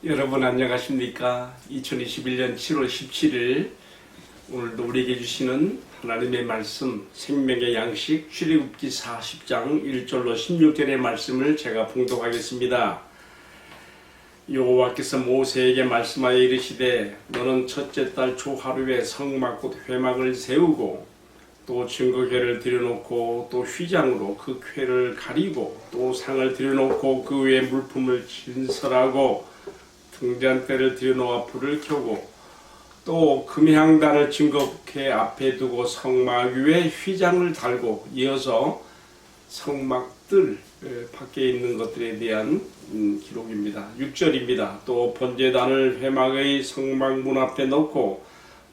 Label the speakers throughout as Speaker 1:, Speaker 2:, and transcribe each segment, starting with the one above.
Speaker 1: 여러분 안녕하십니까? 2021년 7월 17일 오늘도 우리에게 주시는 하나님의 말씀 생명의 양식 출애굽기 40장 1절로 16절의 말씀을 제가 봉독하겠습니다. 여호와께서 모세에게 말씀하여 이르시되 너는 첫째 달 초하루에 성막 곧 회막을 세우고 또 증거궤를 들여놓고 또 휘장으로 그 궤를 가리고 또 상을 들여놓고 그 위에 물품을 진설하고 등잔대를 들여놓아 불을 켜고 또 금향단을 증거궤 앞에 두고 성막 위에 휘장을 달고 이어서 성막들 밖에 있는 것들에 대한 기록입니다. 6절입니다. 또 번제단을 회막의 성막 문 앞에 놓고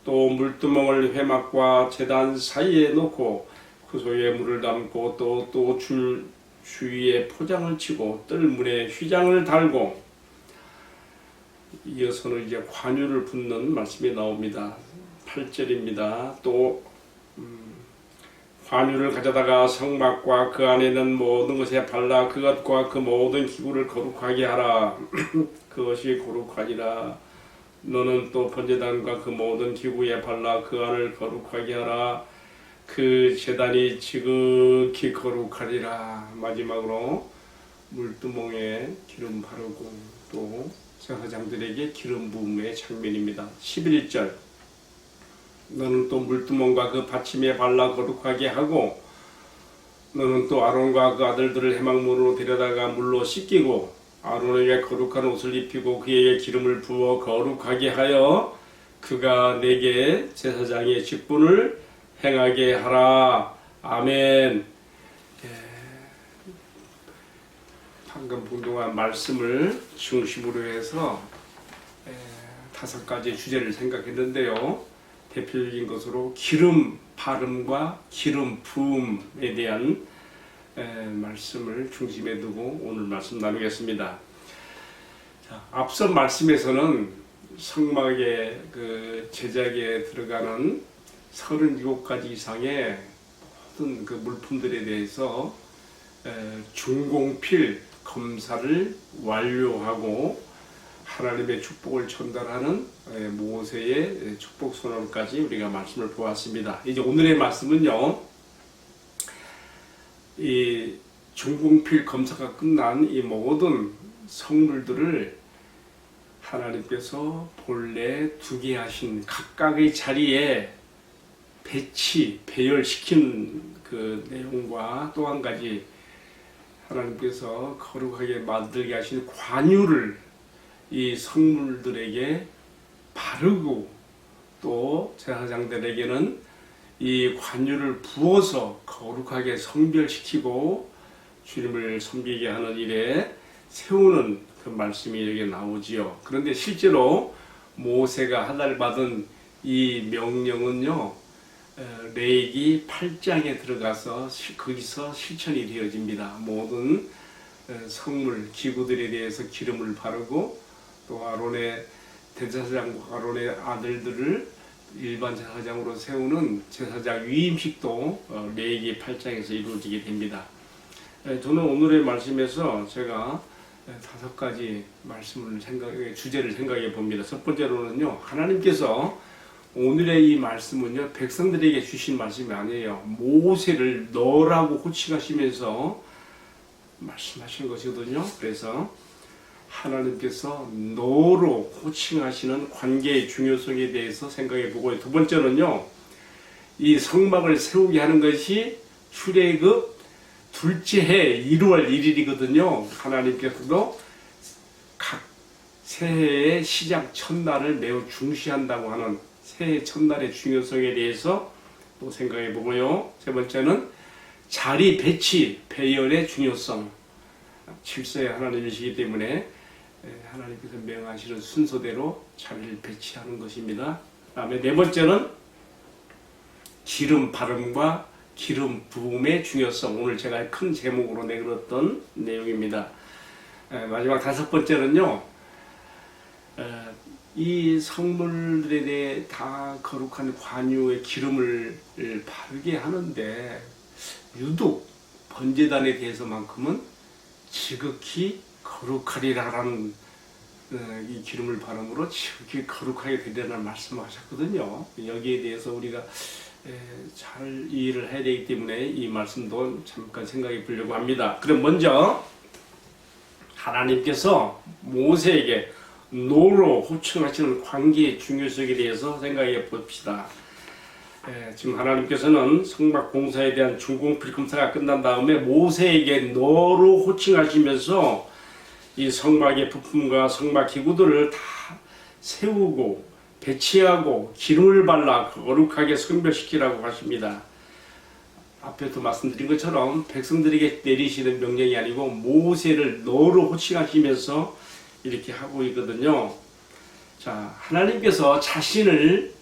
Speaker 1: 또 물두멍을 회막과 제단 사이에 놓고 그 소에 물을 담고 또 줄 주위에 포장을 치고 뜰문에 휘장을 달고 이어서는 이제 관유를 붓는 말씀이 나옵니다. 8절입니다. 또 관유를 가져다가 성막과 그 안에 있는 모든 것에 발라 그것과 그 모든 기구를 거룩하게 하라. 그것이 거룩하니라. 너는 또 번제단과 그 모든 기구에 발라 그 안을 거룩하게 하라. 그 제단이 지극히 거룩하리라. 마지막으로 물두멍에 기름 바르고 또 제사장들에게 기름 부음의 장면입니다. 11절 너는 또 물두멍과 그 받침에 발라 거룩하게 하고 너는 또 아론과 그 아들들을 회막문으로 데려다가 물로 씻기고 아론에게 거룩한 옷을 입히고 그에게 기름을 부어 거룩하게 하여 그가 내게 제사장의 직분을 행하게 하라. 아멘. 방금 봉독한 말씀을 중심으로 해서 5가지 주제를 생각했는데요. 대표적인 것으로 기름 바름과 기름 부음에 대한 말씀을 중심에 두고 오늘 말씀 나누겠습니다. 자, 앞서 말씀에서는 성막의 그 제작에 들어가는 37가지 이상의 모든 그 물품들에 대해서 중공필 검사를 완료하고 하나님의 축복을 전달하는 모세의 축복 선언까지 우리가 말씀을 보았습니다. 이제 오늘의 말씀은요, 이 중공필 검사가 끝난 이 모든 성물들을 하나님께서 본래 두게 하신 각각의 자리에 배열시킨 그 내용과 또 한 가지 하나님께서 거룩하게 만들게 하신 관유를 이 성물들에게 바르고 또 제사장들에게는 이 관유를 부어서 거룩하게 성별시키고 주님을 섬기게 하는 일에 세우는 그 말씀이 여기 나오지요. 그런데 실제로 모세가 하달받은 이 명령은요, 레위기 8장에 들어가서 거기서 실천이 되어집니다. 모든 성물 기구들에 대해서 기름을 바르고 또 아론의 대제사장과 아론의 아들들을 일반 제사장으로 세우는 제사장 위임식도 레위기 8장에서 이루어지게 됩니다. 저는 오늘의 말씀에서 제가 5가지 주제를 생각해 봅니다. 첫 번째로는요, 하나님께서 오늘의 이 말씀은요, 백성들에게 주신 말씀이 아니에요. 모세를 너라고 호칭하시면서 말씀하신 것이거든요. 그래서 하나님께서 너로 호칭하시는 관계의 중요성에 대해서 생각해 보고요. 두 번째는요, 이 성막을 세우게 하는 것이 출애굽 둘째 해 1월 1일이거든요. 하나님께서도 각 새해의 시작 첫날을 매우 중시한다고 하는 새해 첫날의 중요성에 대해서 또 생각해 보고요. 세 번째는 자리 배치, 배열의 중요성. 질서의 하나님이시기 때문에 하나님께서 명하시는 순서대로 자리를 배치하는 것입니다. 다음에 네 번째는 기름 바름과 기름 부음의 중요성. 오늘 제가 큰 제목으로 내걸었던 내용입니다. 마지막 5번째는요, 이 성물들에 대해 다 거룩한 관유의 기름을 바르게 하는데 유독 번제단에 대해서만큼은 지극히 거룩하리라라는 이 기름을 바름으로 지극히 거룩하게 되리라는 말씀을 하셨거든요. 여기에 대해서 우리가 잘 이해를 해야 되기 때문에 이 말씀도 잠깐 생각해 보려고 합니다. 그럼 먼저 하나님께서 모세에게 노로 호칭하시는 관계의 중요성에 대해서 생각해 봅시다. 지금 하나님께서는 성막 공사에 대한 준공필 검사가 끝난 다음에 모세에게 너로 호칭하시면서 이 성막의 부품과 성막 기구들을 다 세우고 배치하고 기름을 발라 거룩하게 성별시키라고 하십니다. 앞에도 말씀드린 것처럼 백성들에게 내리시는 명령이 아니고 모세를 너로 호칭하시면서 이렇게 하고 있거든요. 자, 하나님께서 자신을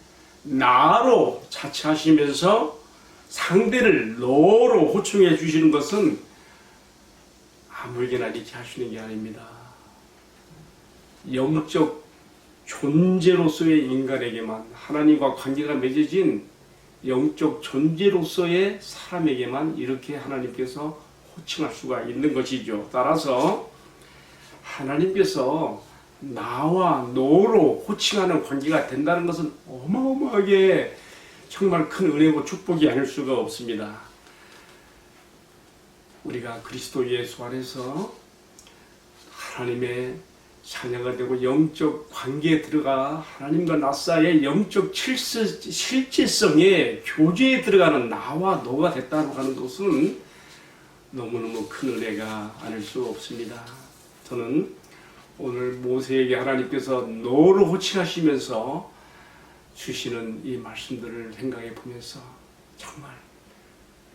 Speaker 1: 나로 자처하시면서 상대를 너로 호칭해 주시는 것은 아무에게나 이렇게 하시는 게 아닙니다. 영적 존재로서의 인간에게만, 하나님과 관계가 맺어진 영적 존재로서의 사람에게만 이렇게 하나님께서 호칭할 수가 있는 것이죠. 따라서 하나님께서 나와 너로 호칭하는 관계가 된다는 것은 어마어마하게 정말 큰 은혜고 축복이 아닐 수가 없습니다. 우리가 그리스도 예수 안에서 하나님의 자녀가 되고 영적 관계에 들어가 하나님과 나 사이의 영적 실제성의 교제에 들어가는 나와 너가 됐다고 하는 것은 너무너무 큰 은혜가 아닐 수 없습니다. 저는 오늘 모세에게 하나님께서 너로 호칭하시면서 주시는 이 말씀들을 생각해 보면서 정말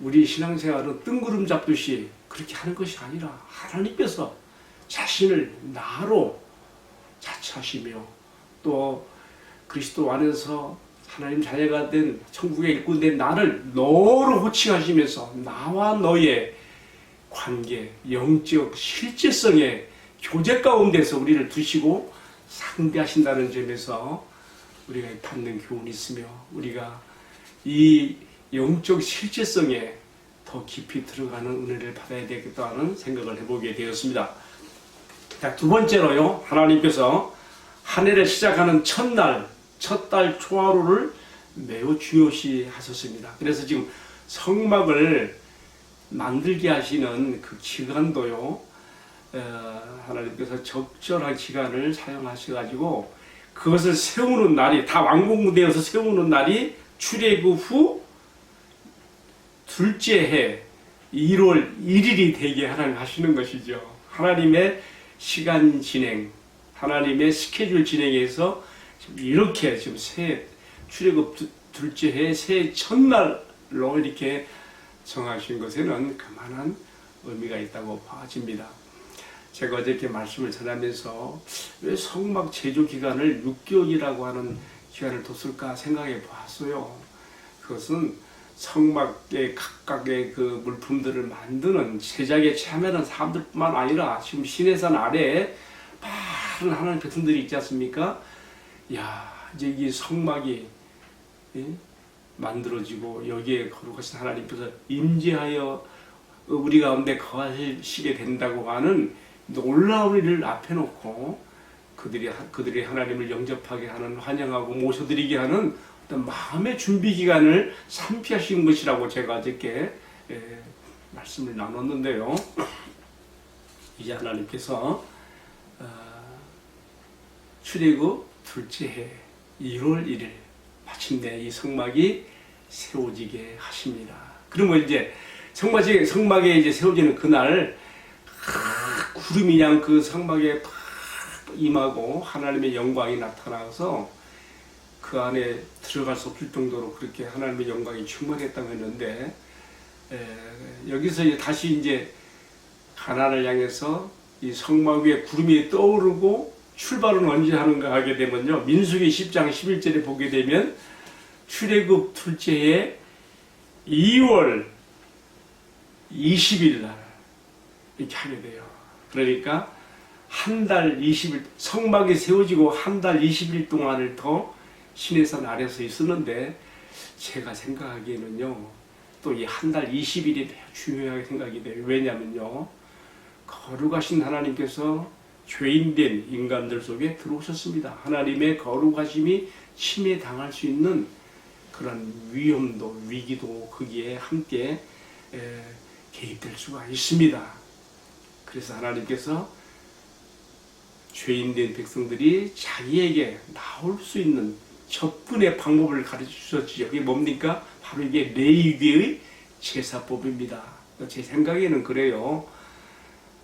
Speaker 1: 우리 신앙생활은 뜬구름 잡듯이 그렇게 하는 것이 아니라 하나님께서 자신을 나로 자처하시며 또 그리스도 안에서 하나님 자녀가 된 천국의 일꾼 된 나를 너로 호칭하시면서 나와 너의 관계, 영적 실제성의 교제 가운데서 우리를 두시고 상대하신다는 점에서 우리가 받는 교훈이 있으며 우리가 이 영적 실제성에 더 깊이 들어가는 은혜를 받아야 되겠다는 생각을 해보게 되었습니다. 자, 두 번째로요, 하나님께서 한 해를 시작하는 첫날, 첫 달 초하루를 매우 중요시 하셨습니다. 그래서 지금 성막을 만들게 하시는 그 기간도요, 하나님께서 적절한 기간을 사용하셔가지고 그것을 세우는 날이, 다 완공되어서 세우는 날이 출애굽 후 둘째 해 1월 1일이 되게 하나님 하시는 것이죠. 하나님의 시간 진행, 하나님의 스케줄 진행에서 이렇게 지금 출애굽 둘째 해 새해 첫날로 이렇게 정하신 것에는 그만한 의미가 있다고 봐집니다. 제가 어저께 말씀을 전하면서 왜 성막 제조 기간을 6개월이라고 하는 기간을 뒀을까 생각해 봤어요. 그것은 성막의 각각의 그 물품들을 만드는 제작에 참여하는 사람들뿐만 아니라 지금 시내산 아래에 많은 하나님 백성들이 있지 않습니까? 야, 이제 이 성막이 만들어지고 여기에 거룩하신 하나님께서 임재하여 우리 가운데 거하시게 된다고 하는 놀라운 일을 앞에 놓고 그들이 하나님을 영접하게 하는, 환영하고 모셔드리게 하는 어떤 마음의 준비 기간을 산피하신 것이라고 제가 어저께 말씀을 나눴는데요. 이제 하나님께서 출애굽 둘째 해 1월 1일 마침내 이 성막이 세워지게 하십니다. 그러면 이제 성막에 이제 세워지는 그날 구름이 그냥 그 성막에 임하고 하나님의 영광이 나타나서 그 안에 들어갈 수 없을 정도로 그렇게 하나님의 영광이 충만했다고 했는데, 여기서 이제 다시 이제 가나안을 향해서 이 성막 위에 구름이 떠오르고 출발은 언제 하는가 하게 되면요, 민수기 10장 11절에 보게 되면 출애굽 둘째 해 2월 20일 날 이렇게 하게 돼요. 그러니까 한 달 20일, 성막이 세워지고 한 달 20일 동안을 더 시내산 아래서 있었는데, 제가 생각하기에는요, 또 이 한 달 20일이 매우 중요하게 생각이 돼요. 왜냐면요, 거룩하신 하나님께서 죄인된 인간들 속에 들어오셨습니다. 하나님의 거룩하심이 침해당할 수 있는 그런 위험도 위기도 거기에 함께 개입될 수가 있습니다. 그래서 하나님께서 죄인된 백성들이 자기에게 나올 수 있는 접근의 방법을 가르쳐 주셨지요. 그게 뭡니까? 바로 이게 레위기의 제사법입니다. 제 생각에는 그래요.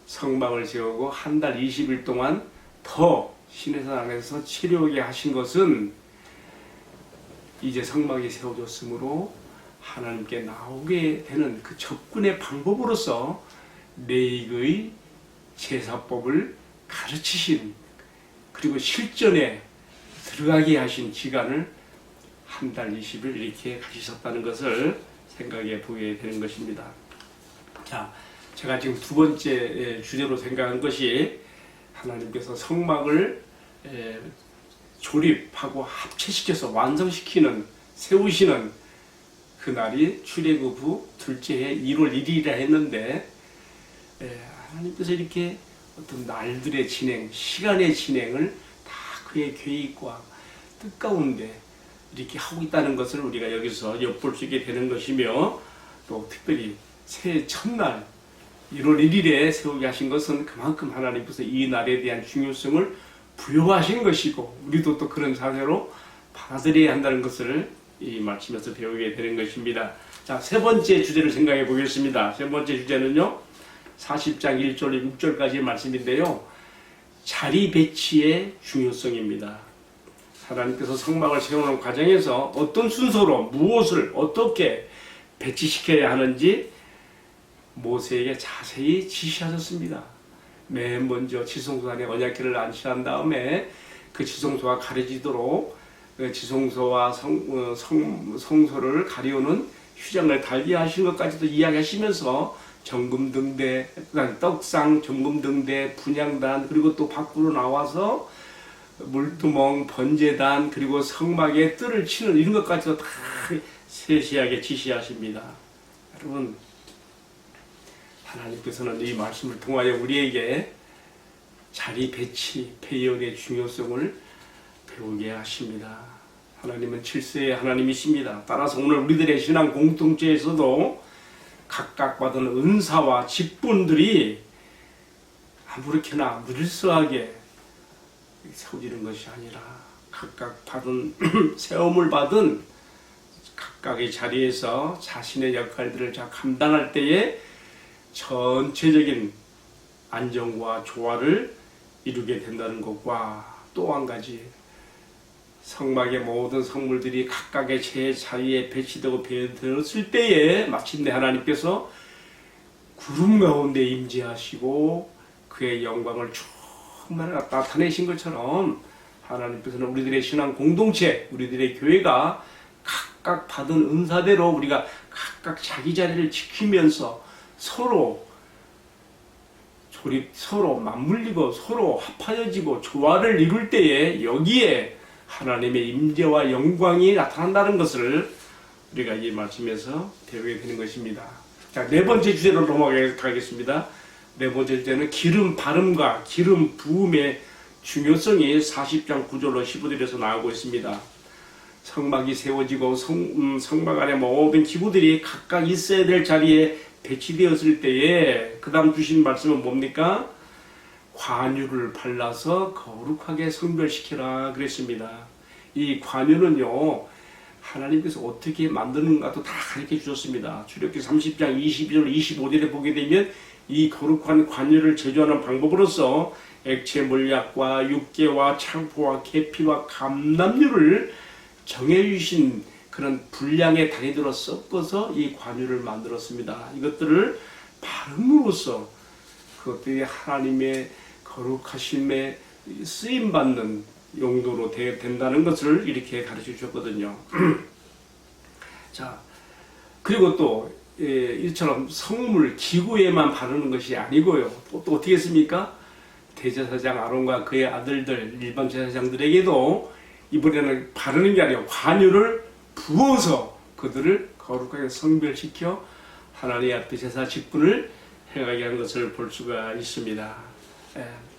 Speaker 1: 성막을 세우고 한 달 20일 동안 더 시내산 안에서 치료하게 하신 것은 이제 성막이 세워졌으므로 하나님께 나오게 되는 그 접근의 방법으로서 레위기의 제사법을 가르치신, 그리고 실전에 들어가게 하신 기간을 한 달 20일 이렇게 가지셨다는 것을 생각해 보게 되는 것입니다. 자, 제가 지금 두 번째 주제로 생각한 것이 하나님께서 성막을 조립하고 합체시켜서 완성시키는, 세우시는 그날이 출애굽 후 둘째 해 1월 1일이라 했는데, 하나님께서 이렇게 어떤 날들의 진행, 시간의 진행을 다 그의 계획과 뜻 가운데 이렇게 하고 있다는 것을 우리가 여기서 엿볼 수 있게 되는 것이며, 또 특별히 새해 첫날 1월 1일에 세우게 하신 것은 그만큼 하나님께서 이 날에 대한 중요성을 부여하신 것이고, 우리도 또 그런 자세로 받아들여야 한다는 것을 이 말씀에서 배우게 되는 것입니다. 자, 세 번째 주제를 생각해 보겠습니다. 세 번째 주제는요, 40장 1절 6절까지의 말씀인데요, 자리 배치의 중요성입니다. 하나님께서 성막을 세우는 과정에서 어떤 순서로 무엇을 어떻게 배치시켜야 하는지 모세에게 자세히 지시하셨습니다. 맨 먼저 지성소 안에 언약궤를 안치한 다음에 그 지성소가 가려지도록 지성소와 성소를 가리우는 휴장을 달게 하신 것까지도 이야기하시면서 정금등대, 떡상, 정금등대, 분향단, 그리고 또 밖으로 나와서 물두멍, 번제단, 그리고 성막에 뜰을 치는 이런 것까지도 다 세세하게 지시하십니다. 여러분, 하나님께서는 이 말씀을 통하여 우리에게 자리 배치, 배역의 중요성을 배우게 하십니다. 하나님은 질서의 하나님이십니다. 따라서 오늘 우리들의 신앙 공동체에서도 각각 받은 은사와 직분들이 아무렇게나 무질서하게 세워지는 것이 아니라 각각 받은 세움을 받은 각각의 자리에서 자신의 역할들을 잘 감당할 때에 전체적인 안정과 조화를 이루게 된다는 것과, 또 한 가지, 성막의 모든 성물들이 각각의 제 자리에 배치되고 배어들었을 때에 마침내 하나님께서 구름 가운데 임재하시고 그의 영광을 충만히 나타내신 것처럼, 하나님께서는 우리들의 신앙 공동체, 우리들의 교회가 각각 받은 은사대로 우리가 각각 자기 자리를 지키면서 서로 조립, 서로 맞물리고 서로 합하여지고 조화를 이룰 때에 여기에 하나님의 임재와 영광이 나타난다는 것을 우리가 이 말씀에서 배우게 되는 것입니다. 자, 네 번째 주제로 넘어가겠습니다. 네 번째 주제는 기름 바름과 기름 부음의 중요성이 40장 9절로 15절에서 나오고 있습니다. 성막이 세워지고 성막 안에 모든 기구들이 각각 있어야 될 자리에 배치되었을 때에 그 다음 주신 말씀은 뭡니까? 관유를 발라서 거룩하게 성별시켜라 그랬습니다. 이 관유는요, 하나님께서 어떻게 만드는가도 다 가르쳐 주셨습니다. 출애굽기 30장 22절 25절에 보게 되면 이 거룩한 관유를 제조하는 방법으로서 액체 물약과 육개와 창포와 계피와 감람류를 정해주신 그런 분량의 단위들로 섞어서 이 관유를 만들었습니다. 이것들을 바름으로써 그것들이 하나님의 거룩하심에 쓰임받는 용도로 된다는 것을 이렇게 가르쳐 주셨거든요. 자, 그리고 또 이처럼 성물 기구에만 바르는 것이 아니고요. 또 어떻게 했습니까? 대제사장 아론과 그의 아들들, 일반 제사장들에게도 이번에는 바르는 게 아니라 관유를 부어서 그들을 거룩하게 성별시켜 하나님 앞에 제사 직분을 행하게 하는 것을 볼 수가 있습니다.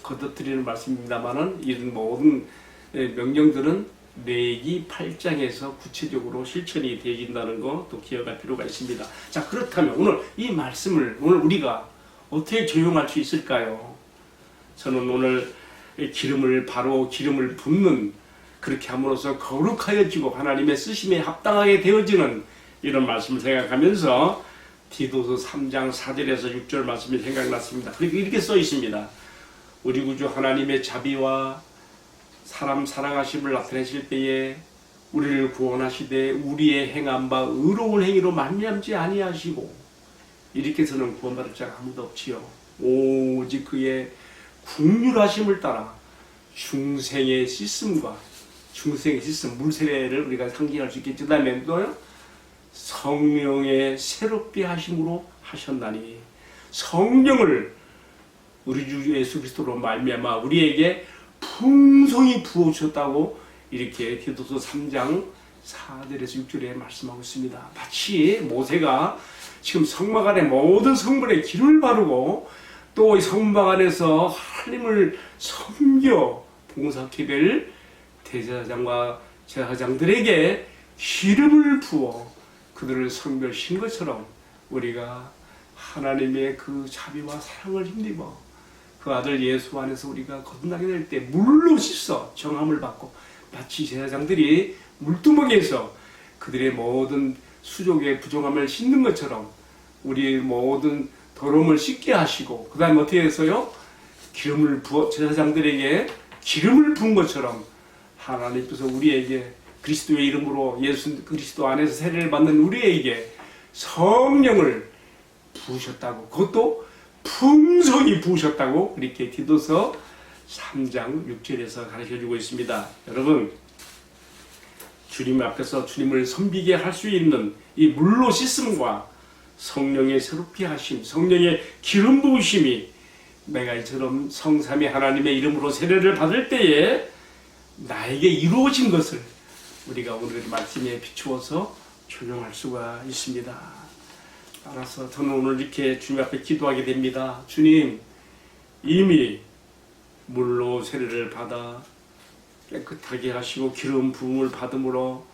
Speaker 1: 거듭드리는 말씀입니다만은 이런 모든 명령들은 레위기 8장에서 구체적으로 실천이 되어진다는 거 또 기억할 필요가 있습니다. 자, 그렇다면 오늘 이 말씀을 오늘 우리가 어떻게 적용할 수 있을까요? 저는 오늘 바로 기름을 붓는, 그렇게 함으로써 거룩하여지고 하나님의 쓰심에 합당하게 되어지는 이런 말씀을 생각하면서 디도서 3장 4절에서 6절 말씀이 생각났습니다. 그리고 이렇게 써 있습니다. 우리 구주 하나님의 자비와 사람 사랑하심을 나타내실 때에 우리를 구원하시되 우리의 행한 바 의로운 행위로 말미암지 아니하시고, 이렇게 해서는 구원받을 자가 아무도 없지요. 오직 그의 국률하심을 따라 중생의 시스템과 중생의 시스템, 물세례를 우리가 상징할 수 있겠죠. 그 다음에 또요, 성령의 새롭게 하심으로 하셨나니, 성령을 우리 주 예수 그리스도로 말미암아 우리에게 풍성히 부어주셨다고 이렇게 디도서 3장 4절에서 6절에 말씀하고 있습니다. 마치 모세가 지금 성막 안에 모든 성물에 기름을 바르고 또 이 성막 안에서 하나님을 섬겨 봉사하게 될 대제사장과 제사장들에게 기름을 부어 그들을 섬겨신 것처럼 우리가 하나님의 그 자비와 사랑을 힘입어 그 아들 예수 안에서 우리가 거듭나게 될 때 물로 씻어 정함을 받고, 마치 제사장들이 물두멍에서 그들의 모든 수족의 부정함을 씻는 것처럼 우리의 모든 더러움을 씻게 하시고, 그 다음에 어떻게 해서요? 기름을 부어 제사장들에게 기름을 부은 것처럼 하나님께서 우리에게 그리스도의 이름으로 예수 그리스도 안에서 세례를 받는 우리에게 성령을 부으셨다고, 그것도 풍성히 부으셨다고 이렇게 디도서 3장 6절에서 가르쳐주고 있습니다. 여러분, 주님 앞에서 주님을 섬기게 할 수 있는 이 물로 씻음과 성령의 새롭게 하심, 성령의 기름 부으심이 내가 이처럼 성삼위 하나님의 이름으로 세례를 받을 때에 나에게 이루어진 것을 우리가 오늘의 말씀에 비추어서 적용할 수가 있습니다. 따라서 저는 오늘 이렇게 주님 앞에 기도하게 됩니다. 주님, 이미 물로 세례를 받아 깨끗하게 하시고 기름 부음을 받음으로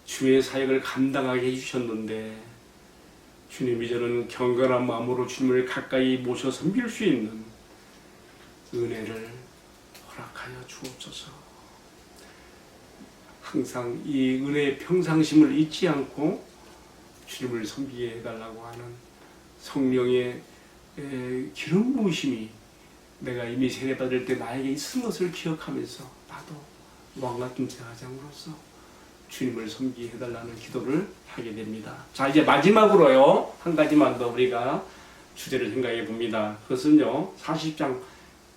Speaker 1: 주의 사역을 감당하게 해주셨는데, 주님, 이제는 경건한 마음으로 주님을 가까이 모셔 섬길 수 있는 은혜를 허락하여 주옵소서. 항상 이 은혜의 평상심을 잊지 않고 주님을 섬기게 해달라고 하는 성령의 기름 부으심이 내가 이미 세례받을 때 나에게 있은 것을 기억하면서 나도 왕같은 제사장으로서 주님을 섬기게 해달라는 기도를 하게 됩니다. 자, 이제 마지막으로요, 한 가지만 더 우리가 주제를 생각해 봅니다. 그것은요, 40장,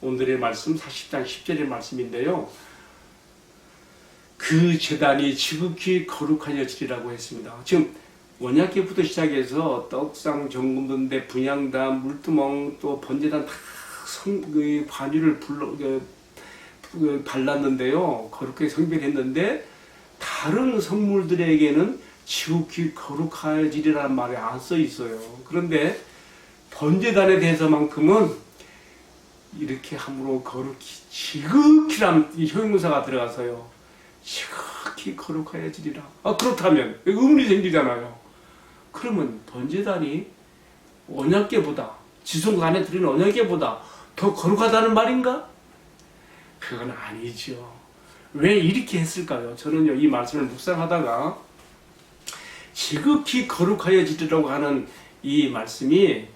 Speaker 1: 오늘의 말씀 40장 10절의 말씀인데요, 그 제단이 지극히 거룩하여지리라고 했습니다. 지금 원약계부터 시작해서 떡상, 정금돈대, 분향단, 물두멍, 또 번제단 다 관유를 발랐는데요. 거룩하게 성별했는데 다른 성물들에게는 지극히 거룩하여지리라는 말이 안 써 있어요. 그런데 번제단에 대해서만큼은 이렇게 함으로 거룩히 지극히란 이 형용사가 들어가서요, 지극히 거룩하여지리라. 그렇다면 의문이 생기잖아요. 그러면 번제단이 언약궤보다, 지성소 안에 들어있는 언약궤보다 더 거룩하다는 말인가? 그건 아니죠. 왜 이렇게 했을까요? 저는요, 이 말씀을 묵상하다가 지극히 거룩하여지리라고 하는 이 말씀이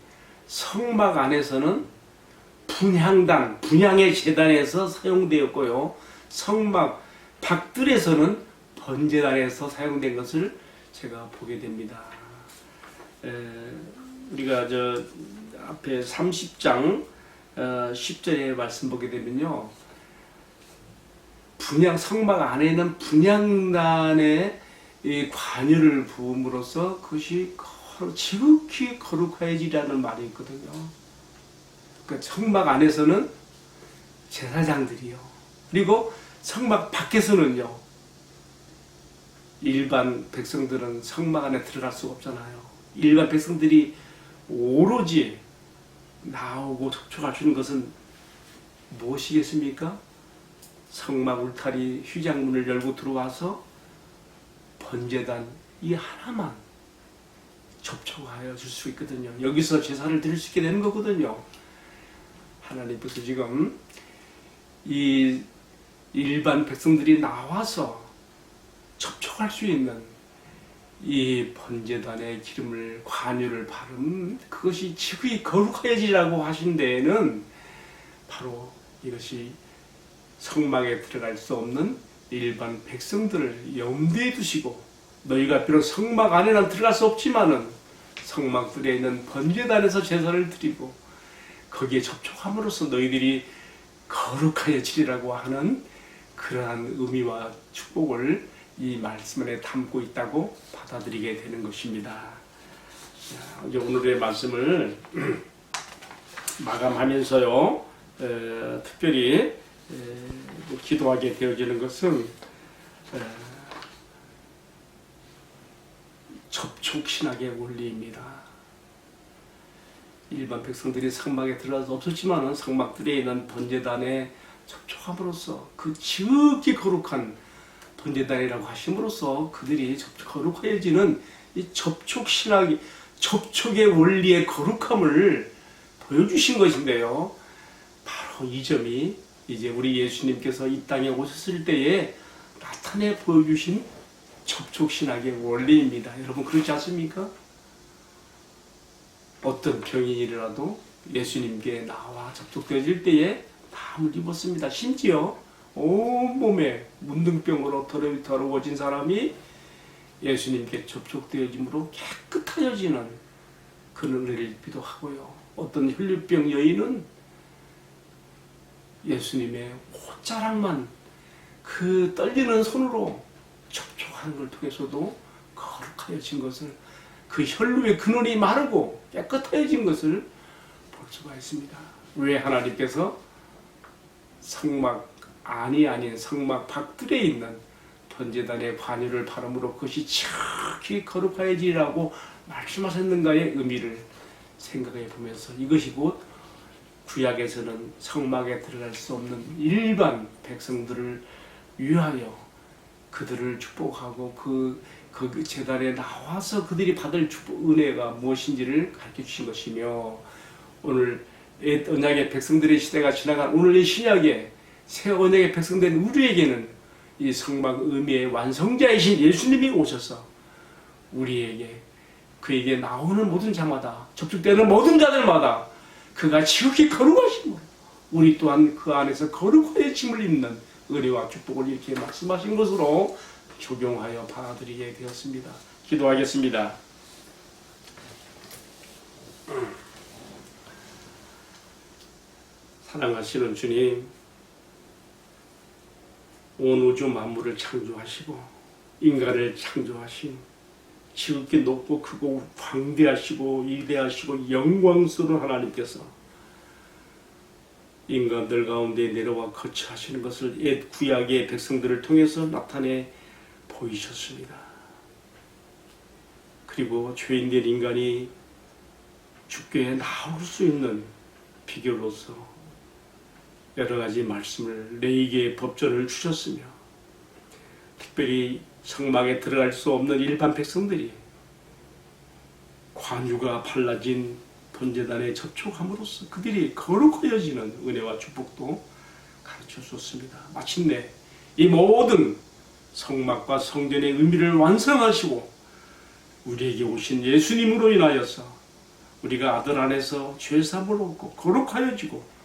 Speaker 1: 성막 안에서는 분향단, 분향의 제단에서 사용되었고요, 성막 밖들에서는 번제단에서 사용된 것을 제가 보게 됩니다. 우리가 저 앞에 30장 10절의 말씀 보게 되면요, 분향, 성막 안에는 분향단의 이 관유를 부음으로써 그것이 지극히 거룩해지라는 말이 있거든요. 그러니까 성막 안에서는 제사장들이요, 그리고 성막 밖에서는요, 일반 백성들은 성막 안에 들어갈 수가 없잖아요. 일반 백성들이 오로지 나오고 접촉할 수 있는 것은 무엇이겠습니까? 성막 울타리 휘장문을 열고 들어와서 번제단 이 하나만 접촉하여 줄 수 있거든요. 여기서 제사를 드릴 수 있게 되는 거거든요. 하나님께서 지금 이 일반 백성들이 나와서 접촉할 수 있는 이 번제단의 기름을 관유를 바른 그것이 지극히 거룩하여지라고 하신 데에는 바로 이것이 성막에 들어갈 수 없는 일반 백성들을 염두에 두시고, 너희가 비록 성막 안에는 들어갈 수 없지만은 성막들에 있는 번제단에서 제사를 드리고 거기에 접촉함으로써 너희들이 거룩하여지리라고 하는 그러한 의미와 축복을 이 말씀 안에 담고 있다고 받아들이게 되는 것입니다. 이제 오늘의 말씀을 마감하면서요, 특별히 기도하게 되어지는 것은 접촉신학의 원리입니다. 일반 백성들이 성막에 들어가서 없었지만 성막들에 있는 번제단에 접촉함으로써 그 지극히 거룩한 번제단이라고 하심으로써 그들이 거룩해지는 이 접촉신학이, 접촉의 원리의 거룩함을 보여주신 것인데요. 바로 이 점이 이제 우리 예수님께서 이 땅에 오셨을 때에 나타내 보여주신 접촉신학의 원리입니다. 여러분 그렇지 않습니까? 어떤 병인이라도 예수님께 나와 접촉되어질 때에 담을 입었습니다. 심지어 온몸에 문둥병으로 더러워진 사람이 예수님께 접촉되어짐으로 깨끗하여지는 그런 은혜를 입기도 하고요. 어떤 혈류병 여인은 예수님의 옷자락만 그 떨리는 손으로 접촉하는 걸 통해서도 거룩하여진 것을, 그 혈루의 근원이 마르고 깨끗해진 것을 볼 수가 있습니다. 왜 하나님께서 성막 안이 아닌 성막 밖들에 있는 번제단의 관유를 바람으로 그것이 지극히 거룩하여지라고 말씀하셨는가의 의미를 생각해 보면서, 이것이 곧 구약에서는 성막에 들어갈 수 없는 일반 백성들을 위하여 그들을 축복하고 그 제단에 나와서 그들이 받을 은혜가 무엇인지를 가르쳐 주신 것이며, 오늘 언약의 백성들의 시대가 지나간 오늘 이 신약의 새 언약의 백성된 우리에게는 이 성막 의미의 완성자이신 예수님이 오셔서 우리에게, 그에게 나오는 모든 자마다, 접촉되는 모든 자들마다 그가 지극히 거룩하심으로 우리 또한 그 안에서 거룩하여짐을 입는 은혜와 축복을 이렇게 말씀하신 것으로 적용하여 받아들이게 되었습니다. 기도하겠습니다. 사랑하시는 주님, 온 우주 만물을 창조하시고 인간을 창조하신 지극히 높고 크고 광대하시고 위대하시고 영광스러운 하나님께서 인간들 가운데 내려와 거처하시는 것을 옛 구약의 백성들을 통해서 나타내 보이셨습니다. 그리고 죄인된 인간이 주께 나올 수 있는 비결로서 여러 가지 말씀을, 레위기의 법전을 주셨으며, 특별히 성막에 들어갈 수 없는 일반 백성들이 관유가 발라진 번제단에 접촉함으로써 그들이 거룩하여지는 은혜와 축복도 가르쳐 주었습니다. 마침내 이 모든 성막과 성전의 의미를 완성하시고 우리에게 오신 예수님으로 인하여서 우리가 아들 안에서 죄사함을 얻고 거룩하여지고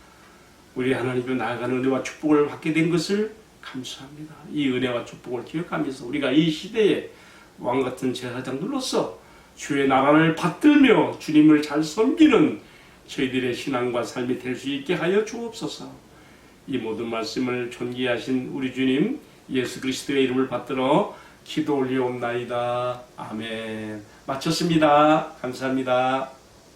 Speaker 1: 우리 하나님께 나아가는 은혜와 축복을 받게 된 것을 감사합니다. 이 은혜와 축복을 기억하면서 우리가 이 시대에 왕같은 제사장들로서 주의 나라를 받들며 주님을 잘 섬기는 저희들의 신앙과 삶이 될 수 있게 하여 주옵소서. 이 모든 말씀을 존귀하신 우리 주님 예수 그리스도의 이름을 받들어 기도 올리옵나이다. 아멘. 마쳤습니다. 감사합니다.